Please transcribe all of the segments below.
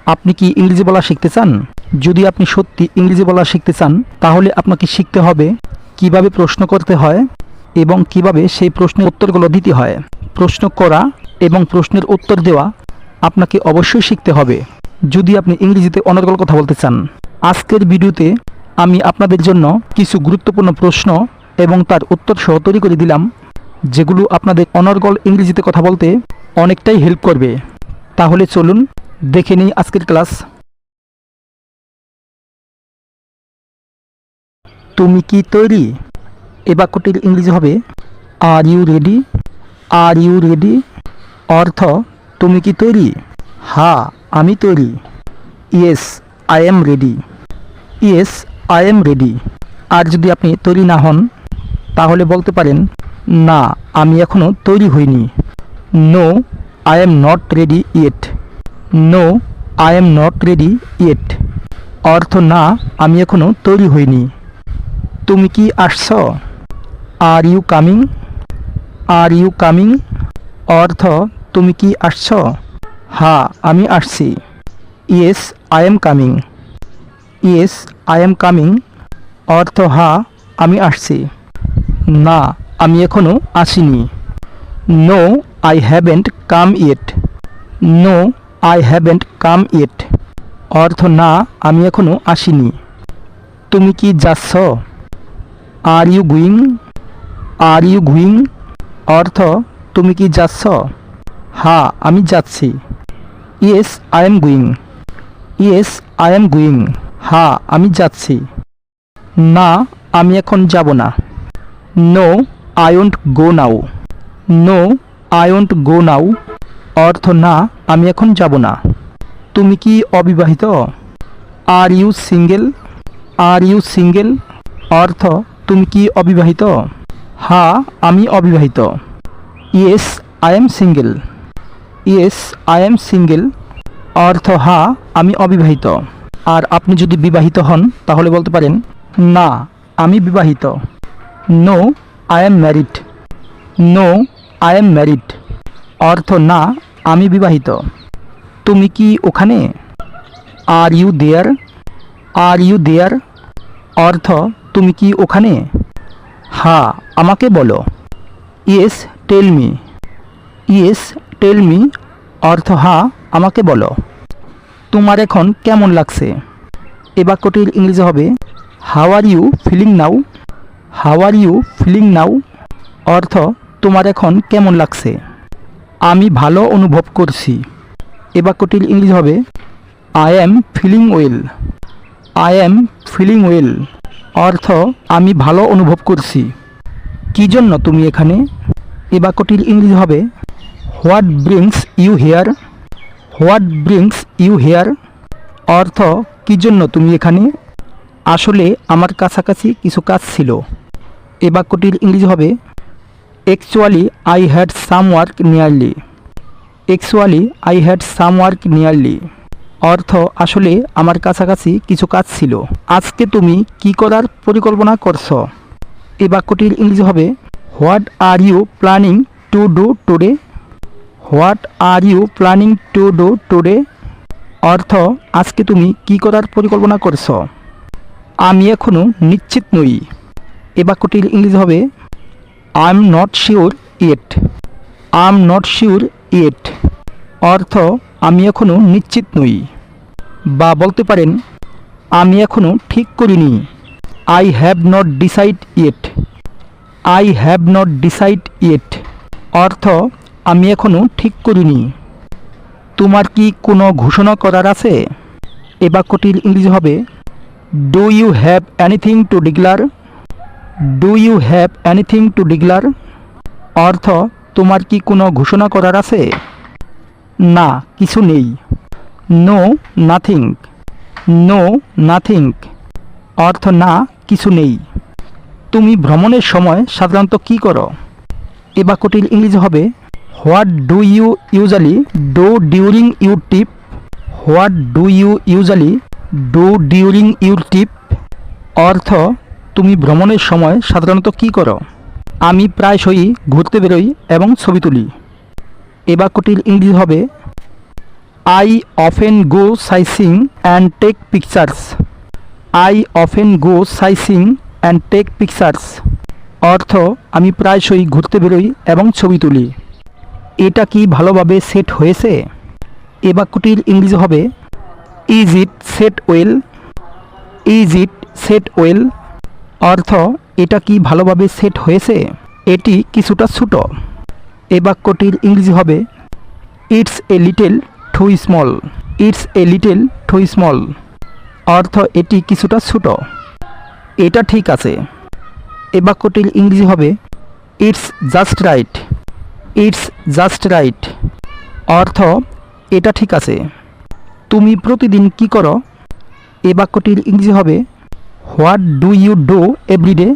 আপনি কি ইংরেজি বলা শিখতে চান? যদি আপনি সত্যি ইংরেজি বলা শিখতে চান তাহলে আপনাকে শিখতে হবে কিভাবে প্রশ্ন করতে হয় এবং কিভাবে সেই প্রশ্নের উত্তরগুলো দিতে হয়। প্রশ্ন করা এবং প্রশ্নের উত্তর দেওয়া আপনাকে অবশ্যই শিখতে হবে যদি আপনি ইংরেজিতে অনর্গল কথা বলতে চান। আজকের ভিডিওতে আমি আপনাদের জন্য কিছু গুরুত্বপূর্ণ প্রশ্ন এবং তার উত্তর সহ তৈরি করে দিলাম, যেগুলো আপনাদের অনর্গল ইংরেজিতে কথা বলতে অনেকটাই হেল্প করবে। তাহলে চলুন দেখে নিই আজকের ক্লাস। তুমি কি তৈরি? এ বাক্যটির ইংরেজি হবে are you ready. Are you ready অর্থ তুমি কি তৈরি? হ্যাঁ, আমি তৈরি। Yes I am ready. Yes I am ready. আর যদি আপনি তৈরি না হন তাহলে বলতে পারেন না, আমি এখনও তৈরি হইনি। No I am not ready yet. No I am not ready yet অর্থ না, আমি এখনও তৈরি হইনি। তুমি কি আসছ? Are you coming. Are you coming অর্থ তুমি কি আসছ? হ্যাঁ, আমি আসছি। Yes I am coming. Yes I am coming অর্থ হ্যাঁ, আমি আসছি। না, আমি এখনও আসিনি। No I haven't come yet. No I haven't come yet অর্থ না, আমি এখনও আসিনি। তুমি কি যাচ্ছ? Are you going. Are you going অর্থ তুমি কি যাচ্ছ? হ্যাঁ, আমি যাচ্ছি। Yes I am going. Yes I am going হ্যাঁ, আমি যাচ্ছি। না, আমি এখন যাব না। No I won't go now. No I won't go now অর্থ না, আমি এখন যাব না। তুমি কি অবিবাহিত? Are you single. Are you single অর্থ তুমি কি অবিবাহিত? হ্যাঁ, আমি অবিবাহিত। Yes I am single. Yes I am single অর্থ হ্যাঁ, আমি অবিবাহিত। আর আপনি যদি বিবাহিত হন তাহলে বলতে পারেন না, আমি বিবাহিত। No I am married. No I am married অর্থ না, আমি বিবাহিত। তুমি কি ওখানে? Are you there. Are you there অর্থ তুমি কি ওখানে? হ্যাঁ, আমাকে বলো। Yes tell me. Yes tell me অর্থ হ্যাঁ, আমাকে বলো। তোমার এখন কেমন লাগছে? এ বাক্যটির ইংরেজি হবে how are you feeling now. How are you feeling now অর্থ তোমার এখন কেমন লাগছে? আমি ভালো অনুভব করছি। এ বাক্যটির ইংরেজি হবে I am feeling well. I am feeling well অর্থ আমি ভালো অনুভব করছি। কী জন্য তুমি এখানে? এ বাক্যটির ইংরেজি হবে what brings you here. What brings you here অর্থ কী জন্য তুমি এখানে? আসলে আমার কাছাকাছি কিছু কাজ ছিল। এ বাক্যটির ইংরেজি হবে actually I had some work nearly. Actually I had some work nearly অর্থ আসলে আমার কাছাকাছি কিছু কাজ ছিল। আজকে তুমি কি করার পরিকল্পনা করছো? এই বাক্যটির ইংরেজি হবে what are you planning to do today. What are you planning to do today অর্থ আজকে তুমি কি করার পরিকল্পনা করছো? আমি এখনও নিশ্চিত নই। এ বাক্যটির ইংরেজি হবে I am not sure yet. I am not sure yet অর্থ আমি এখনও নিশ্চিত নই। বা বলতে পারেন আমি এখনও ঠিক করিনি। I have not decide yet. I have not decide yet অর্থ আমি এখনও ঠিক করিনি। তোমার কি কোনো ঘোষণা করার আছে? এ বাক্যটির ইংরেজি হবে do you have anything to declare. Do you have anything to declare অর্থ তোমার কি কোনো ঘোষণা করার আছে? না, কিছু নেই। No nothing. নো নাথিং অর্থ না, কিছু নেই। তুমি ভ্রমণের সময় সাধারণত কী করো? এ বাক্যটির ইংরেজি হবে what do you usually do during your trip. What do you usually do during your trip অর্থ তুমি ভ্রমণের সময় সাধারণত কী করো? আমি প্রায়শই ঘুরতে বেরোই এবং ছবি তুলি। এ বাক্যটির ইংরেজি হবে আই অফেন গো সাইসিং and take pictures. I often go সাইসিং অ্যান্ড টেক পিকচার্স অর্থ আমি প্রায়শই ঘুরতে বেরোই এবং ছবি তুলি। এটা কি ভালোভাবে সেট হয়েছে? এ বাক্যটির ইংরেজি হবে is it set well. Is it set well অর্থ এটা কি ভালোভাবে সেট হয়েছে? এটি কিছুটা ছোট। এ বাক্যটির ইংরেজি হবে it's a little too small. It's a little too small অর্থ এটি কিছুটা ছোট। এটা ঠিক আছে। এ বাক্যটির ইংরেজি হবে it's just right. It's just right অর্থ এটা ঠিক আছে। তুমি প্রতিদিন কি করো? এ বাক্যটির ইংরেজি হবে what do you do every day.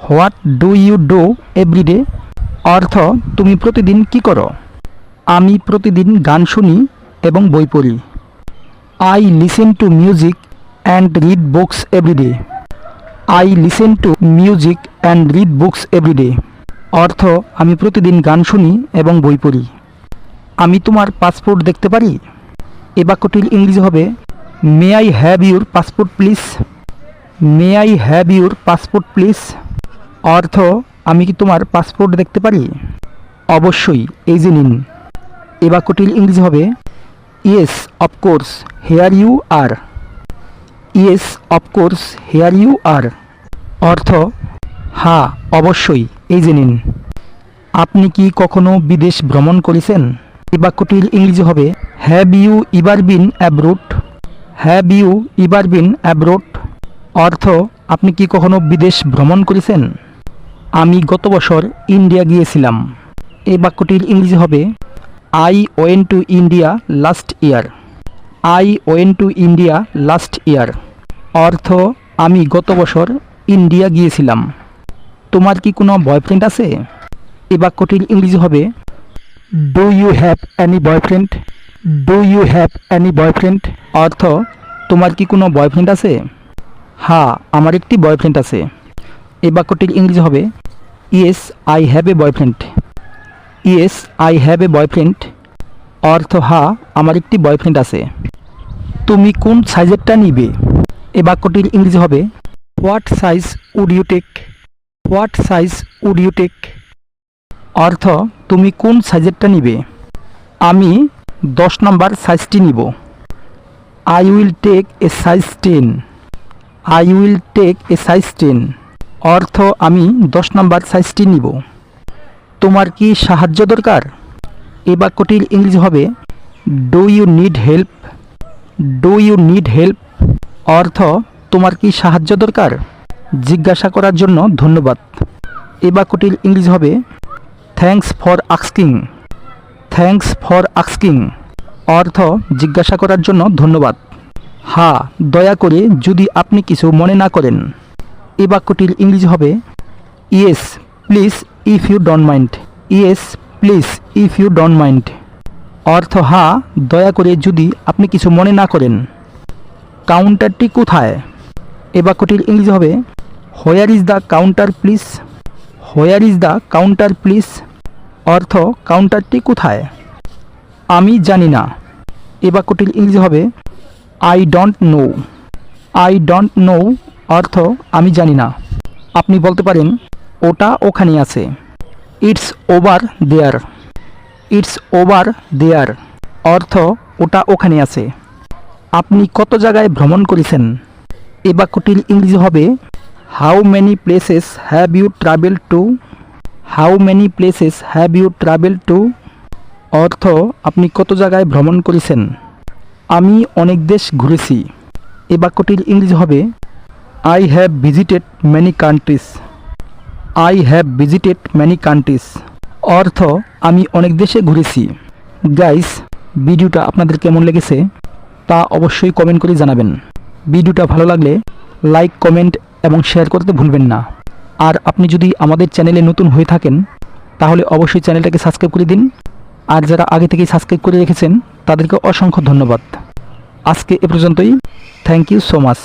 What do you do every day অর্থ তুমি প্রতিদিন কি করো? আমি প্রতিদিন গান শুনি এবং বই পড়ি। I listen to music and read books everyday. I listen to music and read books everyday অর্থ আমি প্রতিদিন গান শুনি এবং বই পড়ি। আমি তোমার পাসপোর্ট দেখতে পারি? এ বাক্যটির ইংরেজি হবে may I have your passport please. May I have your passport please অর্থ আমি কি তোমার পাসপোর্ট দেখতে পারি? অবশ্যই, এই যে নিন। এ বাক্যটির ইংরেজি হবে yes of course here you are. Yes of course here you are অর্থ হ্যাঁ অবশ্যই, এই যে নিন। আপনি কি কখনো বিদেশ ভ্রমণ করেছেন? এই বাক্যটির ইংরেজি হবে have you ever been abroad. Have you ever been abroad অর্থ আপনি কি কখনো বিদেশ ভ্রমণ করেছেন? আমি গত বছর ইন্ডিয়া গিয়েছিলাম। এই বাক্যটির ইংরেজি হবে I went to India last year. I went to India last year অর্থ আমি গত বছর ইন্ডিয়া গিয়েছিলাম। তোমার কি কোনো বয়ফ্রেন্ড আছে? এই বাক্যটির ইংরেজি হবে do you have any boyfriend. Do you have any boyfriend অর্থ তোমার কি কোনো বয়ফ্রেন্ড আছে? হ্যাঁ, আমার একটি বয়ফ্রেন্ড আছে। এই বাক্যটির ইংরেজি হবে yes I have a boyfriend. Yes I have a boyfriend অর্থ হ্যাঁ, আমার একটি বয়ফ্রেন্ড আছে। তুমি কোন সাইজেরটা নিবে? এই বাক্যটির ইংরেজি হবে what size would you take. What size would you take অর্থ তুমি কোন সাইজেরটা নিবে? আমি 10 নম্বর সাইজটি নিব। I will take a size 10। I will take a size 10 অর্থ আমি 10 নম্বর সাইজটি নিব। তোমার কি সাহায্য দরকার? এই বাক্যটির ইংরেজি হবে do you need help. Do you need help অর্থ তোমার কি সাহায্য দরকার? জিজ্ঞাসা করার জন্য ধন্যবাদ। এই বাক্যটির ইংরেজি হবে thanks for asking. Thanks for asking অর্থ জিজ্ঞাসা করার জন্য ধন্যবাদ। হ্যাঁ, দয়া করে যদি আপনি কিছু মনে না করেন। এই বাক্যটির ইংরেজি হবে yes please if you don't mind. Yes please if you don't mind অর্থ হ্যাঁ, দয়া করে যদি আপনি কিছু মনে না করেন। কাউন্টারটি কোথায়? এই বাক্যটির ইংরেজি হবে where is the counter please. Where is the counter please অর্থ কাউন্টারটি কোথায়? আমি জানি না। এই বাক্যটির ইংরেজি হবে I don't know. I don't know অর্থ আমি জানি না। আপনি বলতে পারেন ওটা ওখানে আছে। It's over there. It's over there অর্থ ওটা ওখানে আছে। আপনি কত জায়গায় ভ্রমণ করেছেন? এই বাক্যটির ইংরেজি হবে how many places have you travel to. How many places have you travel to অর্থ আপনি কত জায়গায় ভ্রমণ করেছেন? আমি অনেক দেশ ঘুরেছি। এই বাক্যটির ইংরেজি হবে I have visited many countries. I have visited many countries অর্থ আমি অনেক দেশে ঘুরেছি। গাইস, ভিডিওটা আপনাদের কেমন লেগেছে তা অবশ্যই কমেন্ট করে জানাবেন। ভিডিওটা ভালো লাগলে লাইক, কমেন্ট এবং শেয়ার করতে ভুলবেন না। আর আপনি যদি আমাদের চ্যানেলে নতুন হয়ে থাকেন তাহলে অবশ্যই চ্যানেলটাকে সাবস্ক্রাইব করে দিন। আর যারা আগে থেকেই সাবস্ক্রাইব করে রেখেছেন তাদেরকে অসংখ্য ধন্যবাদ। আজকে এ পর্যন্তই। Thank you so much.